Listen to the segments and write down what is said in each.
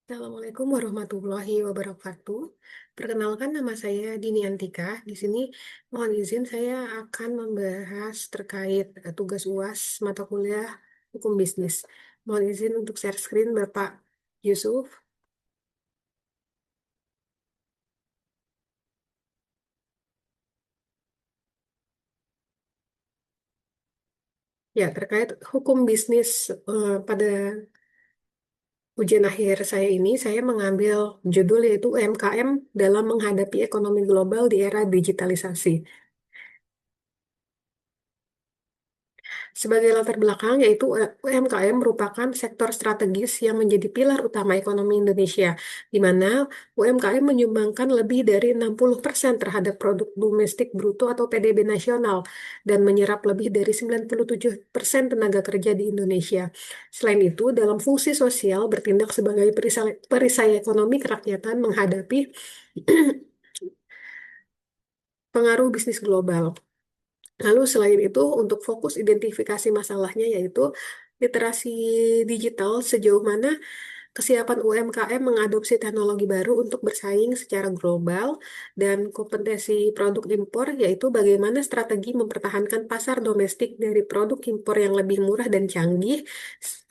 Assalamualaikum warahmatullahi wabarakatuh. Perkenalkan nama saya Dini Antika. Di sini mohon izin saya akan membahas terkait tugas UAS mata kuliah Hukum Bisnis. Mohon izin untuk share screen Bapak Yusuf. Ya, terkait hukum bisnis pada ujian akhir saya ini, saya mengambil judul yaitu UMKM dalam menghadapi ekonomi global di era digitalisasi. Sebagai latar belakang, yaitu UMKM merupakan sektor strategis yang menjadi pilar utama ekonomi Indonesia, di mana UMKM menyumbangkan lebih dari 60% terhadap produk domestik bruto atau PDB nasional dan menyerap lebih dari 97% tenaga kerja di Indonesia. Selain itu, dalam fungsi sosial bertindak sebagai perisai, perisai ekonomi kerakyatan menghadapi pengaruh bisnis global. Lalu selain itu, untuk fokus identifikasi masalahnya yaitu literasi digital sejauh mana kesiapan UMKM mengadopsi teknologi baru untuk bersaing secara global dan kompetensi produk impor yaitu bagaimana strategi mempertahankan pasar domestik dari produk impor yang lebih murah dan canggih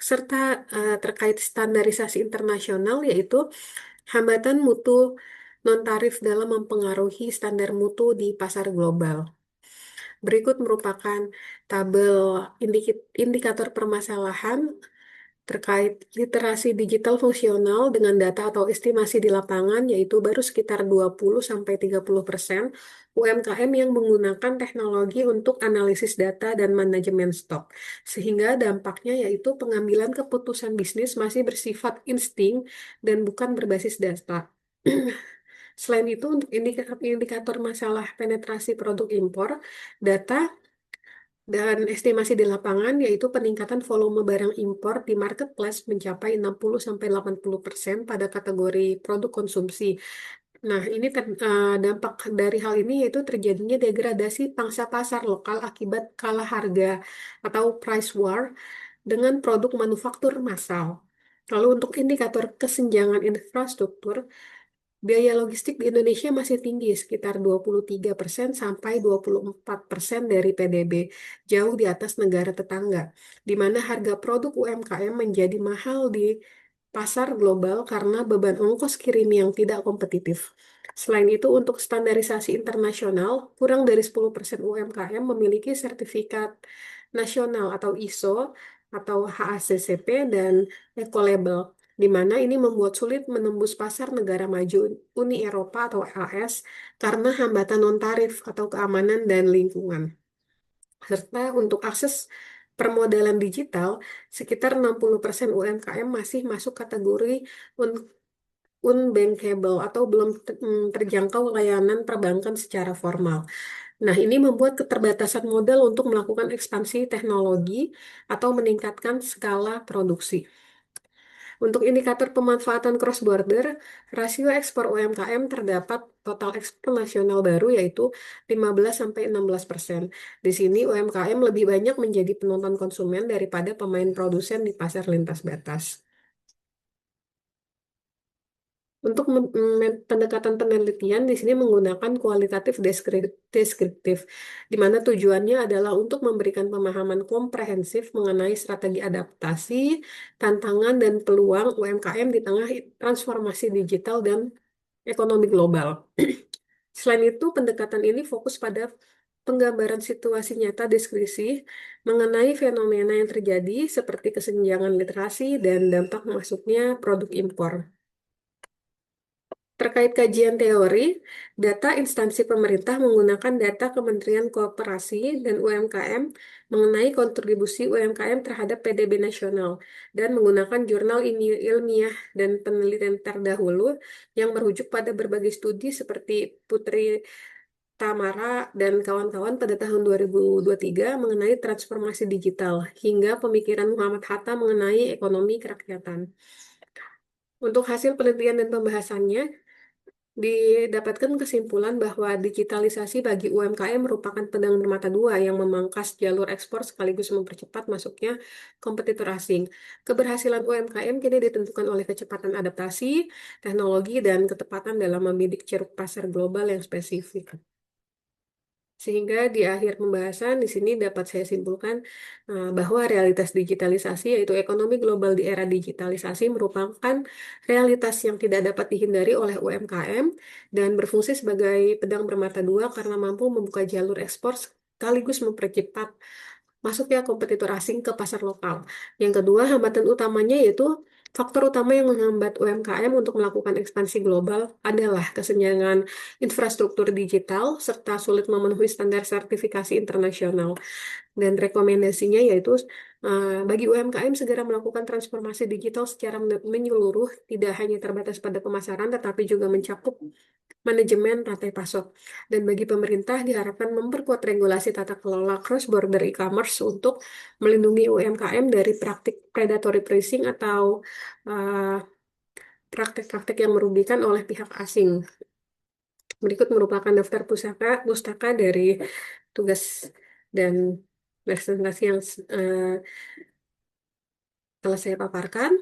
serta terkait standarisasi internasional yaitu hambatan mutu non-tarif dalam mempengaruhi standar mutu di pasar global. Berikut merupakan tabel indikator permasalahan terkait literasi digital fungsional dengan data atau estimasi di lapangan, yaitu baru sekitar 20-30% UMKM yang menggunakan teknologi untuk analisis data dan manajemen stok. Sehingga dampaknya yaitu pengambilan keputusan bisnis masih bersifat insting dan bukan berbasis data. Selain itu, untuk indikator masalah penetrasi produk impor, data dan estimasi di lapangan yaitu peningkatan volume barang impor di marketplace mencapai 60-80% pada kategori produk konsumsi. Nah, ini dampak dari hal ini yaitu terjadinya degradasi pangsa pasar lokal akibat kalah harga atau price war dengan produk manufaktur massal. Lalu untuk indikator kesenjangan infrastruktur, biaya logistik di Indonesia masih tinggi, sekitar 23% sampai 24% dari PDB, jauh di atas negara tetangga, di mana harga produk UMKM menjadi mahal di pasar global karena beban ongkos kirim yang tidak kompetitif. Selain itu, untuk standarisasi internasional, kurang dari 10% UMKM memiliki sertifikat nasional atau ISO atau HACCP dan Ecolabel, di mana ini membuat sulit menembus pasar negara maju Uni Eropa atau AS karena hambatan non-tarif atau keamanan dan lingkungan. Serta untuk akses permodalan digital, sekitar 60% UMKM masih masuk kategori un- unbankable atau belum terjangkau layanan perbankan secara formal. Nah, ini membuat keterbatasan modal untuk melakukan ekspansi teknologi atau meningkatkan skala produksi. Untuk indikator pemanfaatan cross-border, rasio ekspor UMKM terdapat total ekspor nasional baru yaitu 15-16%. Di sini UMKM lebih banyak menjadi penonton konsumen daripada pemain produsen di pasar lintas batas. Untuk pendekatan penelitian di sini menggunakan kualitatif deskriptif, di mana tujuannya adalah untuk memberikan pemahaman komprehensif mengenai strategi adaptasi, tantangan, dan peluang UMKM di tengah transformasi digital dan ekonomi global. Selain itu, pendekatan ini fokus pada penggambaran situasi nyata deskripsi mengenai fenomena yang terjadi seperti kesenjangan literasi dan dampak masuknya produk impor. Terkait kajian teori, data instansi pemerintah menggunakan data Kementerian Koperasi dan UMKM mengenai kontribusi UMKM terhadap PDB nasional dan menggunakan jurnal ilmiah dan penelitian terdahulu yang merujuk pada berbagai studi seperti Putri Tamara dan kawan-kawan pada tahun 2023 mengenai transformasi digital hingga pemikiran Muhammad Hatta mengenai ekonomi kerakyatan. Untuk hasil penelitian dan pembahasannya, didapatkan kesimpulan bahwa digitalisasi bagi UMKM merupakan pedang bermata dua yang memangkas jalur ekspor sekaligus mempercepat masuknya kompetitor asing. Keberhasilan UMKM kini ditentukan oleh kecepatan adaptasi, teknologi, dan ketepatan dalam membidik ceruk pasar global yang spesifik. Sehingga di akhir pembahasan di sini dapat saya simpulkan bahwa realitas digitalisasi yaitu ekonomi global di era digitalisasi merupakan realitas yang tidak dapat dihindari oleh UMKM dan berfungsi sebagai pedang bermata dua karena mampu membuka jalur ekspor sekaligus mempercepat masuknya kompetitor asing ke pasar lokal. Yang kedua, hambatan utamanya yaitu faktor utama yang menghambat UMKM untuk melakukan ekspansi global adalah kesenjangan infrastruktur digital serta sulit memenuhi standar sertifikasi internasional. Dan rekomendasinya yaitu bagi UMKM segera melakukan transformasi digital secara menyeluruh, tidak hanya terbatas pada pemasaran, tetapi juga mencakup manajemen rantai pasok. Dan bagi pemerintah diharapkan memperkuat regulasi tata kelola cross-border e-commerce untuk melindungi UMKM dari praktik predatory pricing atau uh, praktik-praktik yang merugikan oleh pihak asing. Berikut merupakan daftar pustaka dari tugas dan presentasi yang telah saya paparkan.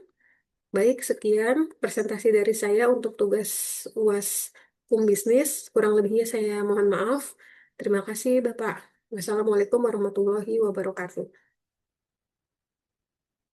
Baik, sekian presentasi dari saya untuk tugas UAS Bisnis. Kurang lebihnya saya mohon maaf. Terima kasih, Bapak. Wassalamualaikum warahmatullahi wabarakatuh.